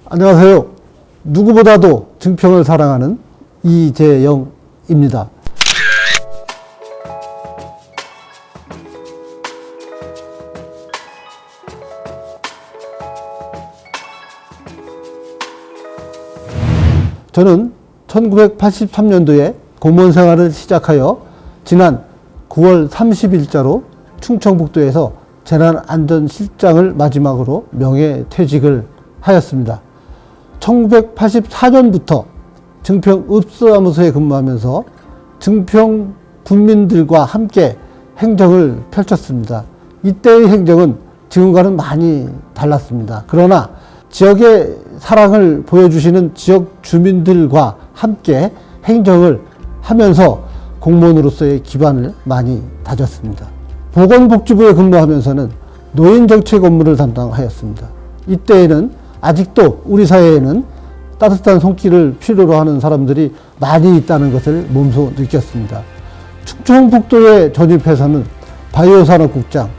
안녕하세요. 누구보다도 증평을 사랑하는 이재영입니다. 저는 1983년도에 공무원 생활을 시작하여 지난 9월 30일자로 충청북도에서 재난안전실장을 마지막으로 명예퇴직을 하였습니다. 1984년부터 증평읍사무소에 근무하면서 증평 군민들과 함께 행정을 펼쳤습니다. 이때의 행정은 지금과는 많이 달랐습니다. 그러나 지역의 사랑을 보여주시는 지역 주민들과 함께 행정을 하면서 공무원으로서의 기반을 많이 다졌습니다. 보건복지부에 근무하면서는 노인정책 업무를 담당하였습니다. 이때에는 아직도 우리 사회에는 따뜻한 손길을 필요로 하는 사람들이 많이 있다는 것을 몸소 느꼈습니다. 충청북도에 전입해서는 바이오산업국장,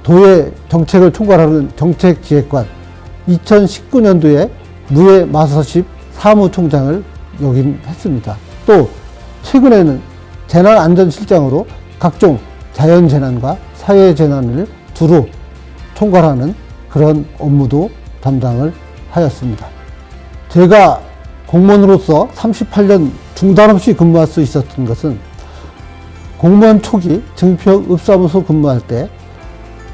도의 정책을 총괄하는 정책기획관, 2019년도에 무예마서십 사무총장을 역임했습니다. 또 최근에는 재난안전실장으로 각종 자연재난과 사회재난을 두루 총괄하는 그런 업무도 담당을 하였습니다. 제가 공무원으로서 38년 중단 없이 근무할 수 있었던 것은 공무원 초기 증평읍사무소 근무할 때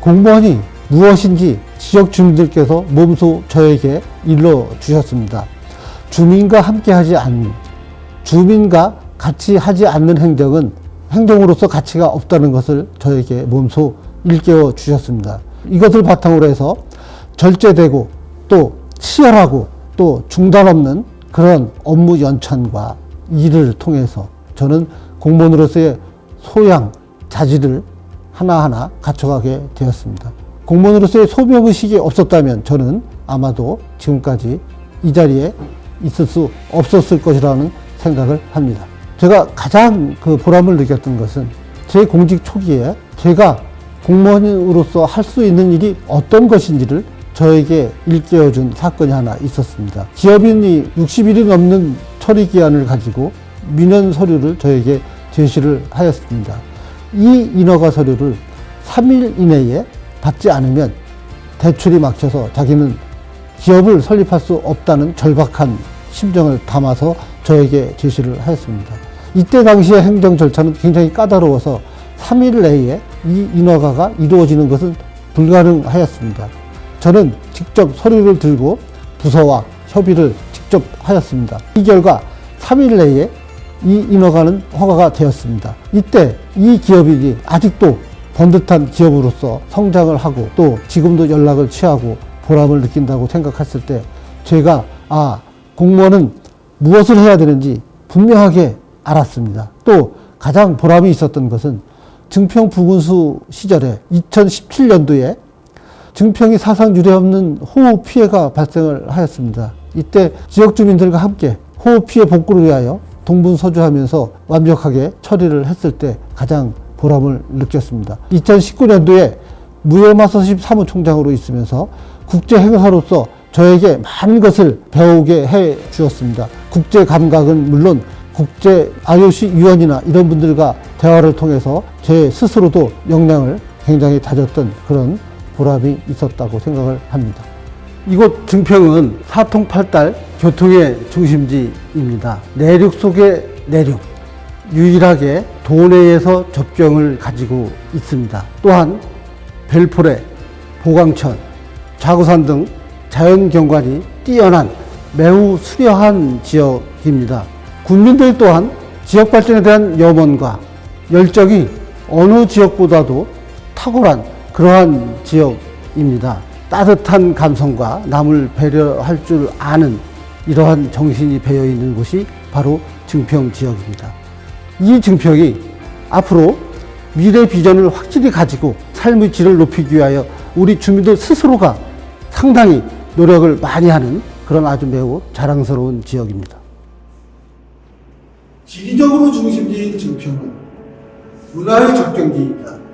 공무원이 무엇인지 지역 주민들께서 몸소 저에게 일러주셨습니다. 주민과 함께 하지 않는, 주민과 같이 하지 않는 행정은 행정으로서 가치가 없다는 것을 저에게 몸소 일깨워 주셨습니다. 이것을 바탕으로 해서 절제되고 또 치열하고 또 중단 없는 그런 업무 연찬과 일을 통해서 저는 공무원으로서의 소양, 자질을 하나하나 갖춰가게 되었습니다. 공무원으로서의 소명의식이 없었다면 저는 아마도 지금까지 이 자리에 있을 수 없었을 것이라는 생각을 합니다. 제가 가장 보람을 느꼈던 것은 제 공직 초기에 제가 공무원으로서 할 수 있는 일이 어떤 것인지를 저에게 일깨워준 사건이 하나 있었습니다. 기업인이 60일이 넘는 처리 기한을 가지고 민원 서류를 저에게 제시를 하였습니다. 이 인허가 서류를 3일 이내에 받지 않으면 대출이 막혀서 자기는 기업을 설립할 수 없다는 절박한 심정을 담아서 저에게 제시를 하였습니다. 이때 당시의 행정 절차는 굉장히 까다로워서 3일 내에 이 인허가가 이루어지는 것은 불가능하였습니다. 저는 직접 서류를 들고 부서와 협의를 직접 하였습니다. 이 결과 3일 내에 이 인허가는 허가가 되었습니다. 이때 이 기업인이 아직도 번듯한 기업으로서 성장을 하고 또 지금도 연락을 취하고 보람을 느낀다고 생각했을 때 제가 공무원은 무엇을 해야 되는지 분명하게 알았습니다. 또 가장 보람이 있었던 것은 증평 부군수 시절에 2017년도에 증평이 사상 유례 없는 호우 피해가 발생을 하였습니다. 이때 지역 주민들과 함께 호우 피해 복구를 위하여 동분서주하면서 완벽하게 처리를 했을 때 가장 보람을 느꼈습니다. 2019년도에 무예마서십 사무총장으로 있으면서 국제 행사로서 저에게 많은 것을 배우게 해 주었습니다. 국제 감각은 물론 국제 IOC 위원이나 이런 분들과 대화를 통해서 제 스스로도 역량을 굉장히 다졌던 그런 보람이 있었다고 생각을 합니다. 이곳 증평은 사통팔달 교통의 중심지입니다. 내륙 속의 내륙, 유일하게 도내에서 접경을 가지고 있습니다. 또한 벨포레, 보강천, 좌구산 등 자연경관이 뛰어난 매우 수려한 지역입니다. 국민들 또한 지역 발전에 대한 염원과 열정이 어느 지역보다도 탁월한 그러한 지역입니다. 따뜻한 감성과 남을 배려할 줄 아는 이러한 정신이 배어 있는 곳이 바로 증평 지역입니다. 이 증평이 앞으로 미래 비전을 확실히 가지고 삶의 질을 높이기 위하여 우리 주민들 스스로가 상당히 노력을 많이 하는 그런 아주 매우 자랑스러운 지역입니다. 지리적으로 중심지인 증평은 문화의 접경지이자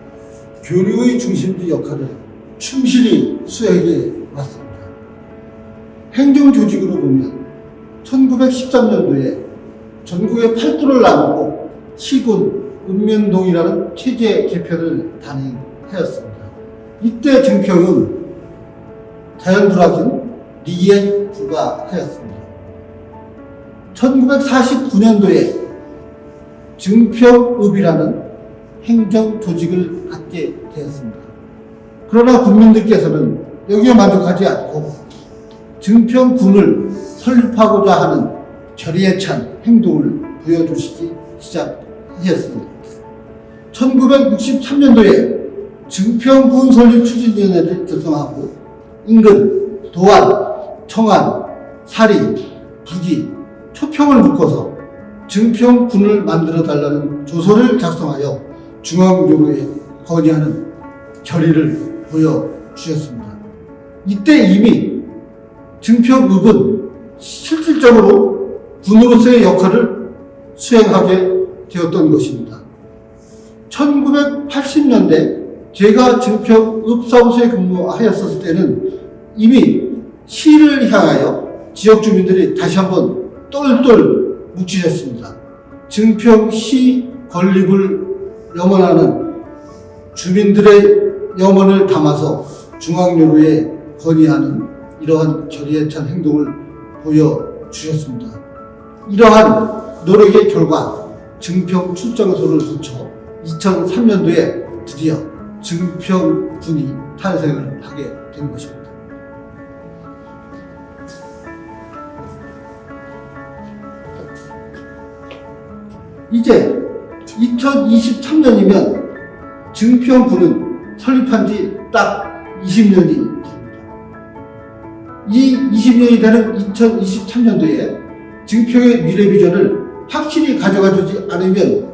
교류의 중심지 역할을 충실히 수행해 왔습니다. 행정조직으로 보면 1913년도에 전국에 8도를 나누고 시군, 읍면동이라는 체제 개편을 단행하였습니다. 이때 증평은 자연불학인 리에 불과하였습니다. 1949년도에 증평읍이라는 행정조직을 갖게 되었습니다. 그러나 국민들께서는 여기에 만족하지 않고 증평군을 설립하고자 하는 결의에 찬 행동을 보여주시기 시작하였습니다. 1963년도에 증평군 설립 추진위원회를 결성하고 인근, 도안, 청안, 사리, 부기, 초평을 묶어서 증평군을 만들어달라는 조서를 작성하여 중앙요구에 건의하는 결의를 보여주셨습니다. 이때 이미 증평읍은 실질적으로 군으로서의 역할을 수행하게 되었던 것입니다. 1980년대 제가 증평읍 사무소에 근무하였을 때는 이미 시를 향하여 지역 주민들이 다시 한번 똘똘 뭉치셨습니다. 증평시 건립을 염원하는 주민들의 염원을 담아서 중앙요구에 건의하는 이러한 결의에 찬 행동을 보여주셨습니다. 이러한 노력의 결과 증평 출정소를 거쳐 2003년도에 드디어 증평군이 탄생을 하게 된 것입니다. 이제 2023년이면 증평군은 설립한 지 딱 20년이 됩니다. 이 20년이 되는 2023년도에 증평의 미래 비전을 확실히 가져가주지 않으면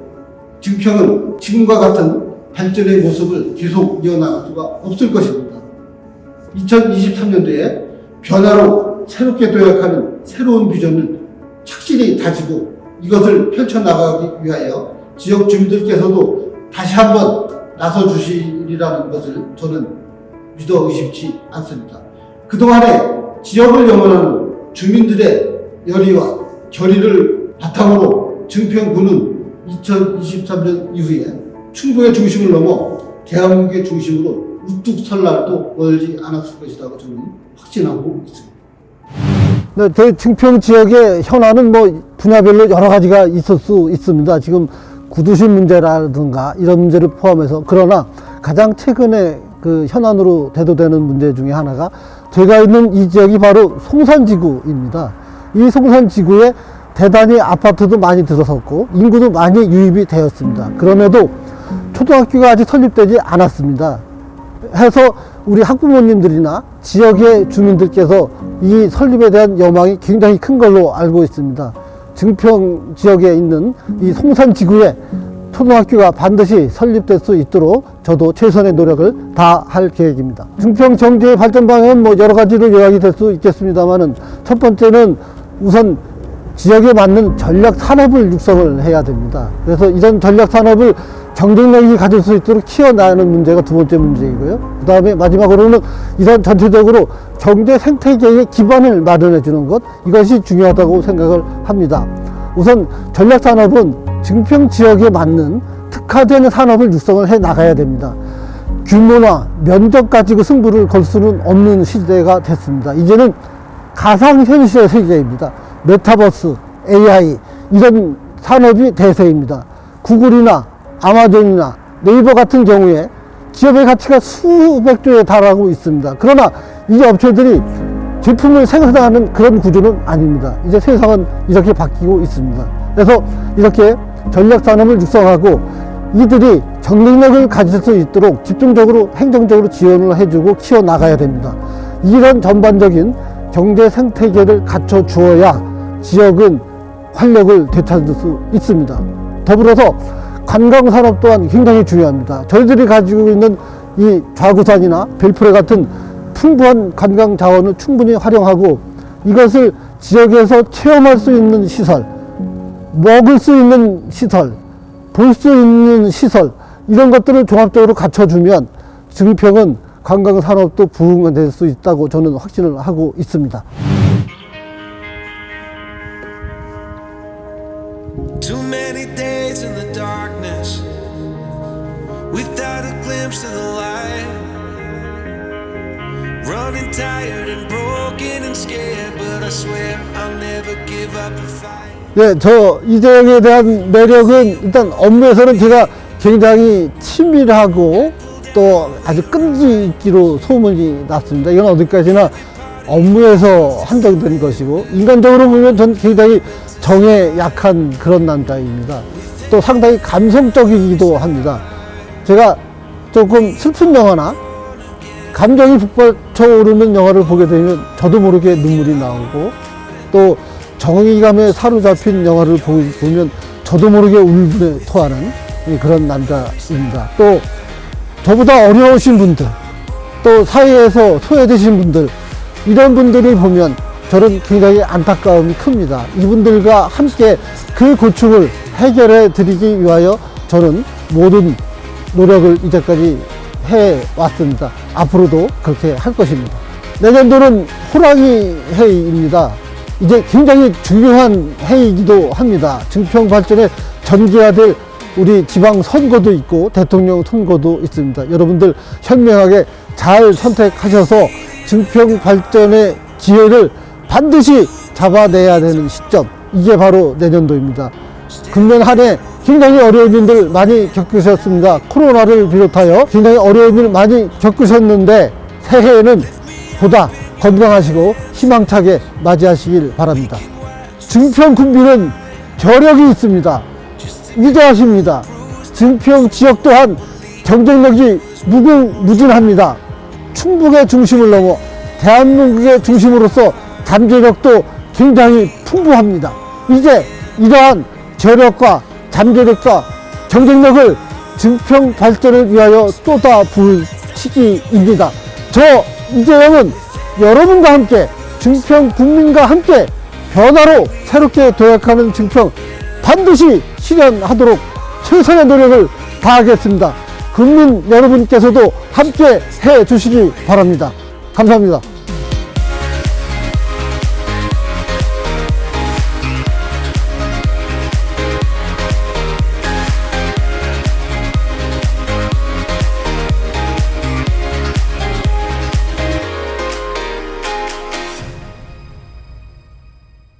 증평은 지금과 같은 발전의 모습을 계속 이어나갈 수가 없을 것입니다. 2023년도에 변화로 새롭게 도약하는 새로운 비전을 착실히 다지고 이것을 펼쳐나가기 위하여 지역 주민들께서도 다시 한번 나서주시리라는 것을 저는 믿어 의심치 않습니다. 그동안에 지역을 염원하는 주민들의 열의와 결의를 바탕으로 증평군은 2023년 이후에 충북의 중심을 넘어 대한민국의 중심으로 우뚝 설 날도 멀지 않았을 것이라고 저는 확신하고 있습니다. 네, 대증평 지역의 현안은 분야별로 여러 가지가 있을 수 있습니다. 지금 구두심 문제라든가 이런 문제를 포함해서. 그러나 가장 최근에 그 현안으로 대두되는 문제 중에 하나가 제가 있는 이 지역이 바로 송산지구입니다. 이 송산지구에 대단히 아파트도 많이 들어섰고 인구도 많이 유입이 되었습니다. 그럼에도 초등학교가 아직 설립되지 않았습니다. 해서 우리 학부모님들이나 지역의 주민들께서 이 설립에 대한 여망이 굉장히 큰 걸로 알고 있습니다. 증평 지역에 있는 이 송산지구에 초등학교가 반드시 설립될 수 있도록 저도 최선의 노력을 다할 계획입니다. 증평 경제의 발전 방향은 여러 가지로 요약이 될 수 있겠습니다만은 첫 번째는 우선 지역에 맞는 전략 산업을 육성을 해야 됩니다. 그래서 이런 전략 산업을 경쟁력이 가질 수 있도록 키워나가는 문제가 두 번째 문제이고요. 그 다음에 마지막으로는 이런 전체적으로 경제 생태계의 기반을 마련해 주는 것, 이것이 중요하다고 생각을 합니다. 우선 전략 산업은 증평 지역에 맞는 특화된 산업을 육성을 해 나가야 됩니다. 규모나 면적 가지고 승부를 걸 수는 없는 시대가 됐습니다. 이제는 가상현실의 세계입니다. 메타버스, AI 이런 산업이 대세입니다. 구글이나 아마존이나 네이버 같은 경우에 기업의 가치가 수백 조에 달하고 있습니다. 그러나 이 업체들이 제품을 생산하는 그런 구조는 아닙니다. 이제 세상은 이렇게 바뀌고 있습니다. 그래서 이렇게 전략 산업을 육성하고 이들이 경쟁력을 가질 수 있도록 집중적으로 행정적으로 지원을 해주고 키워나가야 됩니다. 이런 전반적인 경제 생태계를 갖춰 주어야 지역은 활력을 되찾을 수 있습니다. 더불어서 관광산업 또한 굉장히 중요합니다. 저희들이 가지고 있는 이 좌구산이나 별프레 같은 풍부한 관광 자원을 충분히 활용하고 이것을 지역에서 체험할 수 있는 시설, 먹을 수 있는 시설, 볼 수 있는 시설 이런 것들을 종합적으로 갖춰주면 증평은 관광산업도 부흥될 수 있다고 저는 확신을 하고 있습니다. down and tired and broken and scared, but I swear I'll never give up the fight. 예, 저 이재영에 대한 매력은 일단 업무에서는 제가 굉장히 치밀하고 또 아주 끈기 있기로 소문이 났습니다. 이건 어디까지나 업무에서 한정된 것이고, 인간적으로 보면 전 굉장히 정에 약한 그런 남자입니다. 또 상당히 감성적이기도 합니다. 제가 조금 슬픈 영화나 감정이 북받쳐오르는 영화를 보게 되면 저도 모르게 눈물이 나오고, 또 정의감에 사로잡힌 영화를 보면 저도 모르게 울분에 토하는 그런 남자입니다. 또 저보다 어려우신 분들, 또 사회에서 소외되신 분들, 이런 분들을 보면 저는 굉장히 안타까움이 큽니다. 이분들과 함께 그 고충을 해결해 드리기 위하여 저는 모든 노력을 이제까지 해왔습니다. 앞으로도 그렇게 할 것입니다. 내년도는 호랑이 해입니다. 이제 굉장히 중요한 해이기도 합니다. 증평 발전에 전개해야 될 우리 지방 선거도 있고 대통령 선거도 있습니다. 여러분들 현명하게 잘 선택하셔서 증평 발전의 기회를 반드시 잡아내야 되는 시점, 이게 바로 내년도입니다. 금년 한 해 굉장히 어려운 일들 많이 겪으셨습니다. 코로나를 비롯하여 굉장히 어려운 일 많이 겪으셨는데 새해에는 보다 건강하시고 희망차게 맞이하시길 바랍니다. 증평 군비는 저력이 있습니다. 위대하십니다. 증평 지역 또한 경쟁력이 무궁무진합니다. 충북의 중심을 넘어 대한민국의 중심으로서 잠재력도 굉장히 풍부합니다. 이제 이러한 저력과 잠재력과 경쟁력을 증평 발전을 위하여 쏟아부을 시기입니다. 저 이재영은 여러분과 함께, 증평 국민과 함께 변화로 새롭게 도약하는 증평 반드시 실현하도록 최선의 노력을 다하겠습니다. 국민 여러분께서도 함께 해 주시기 바랍니다. 감사합니다.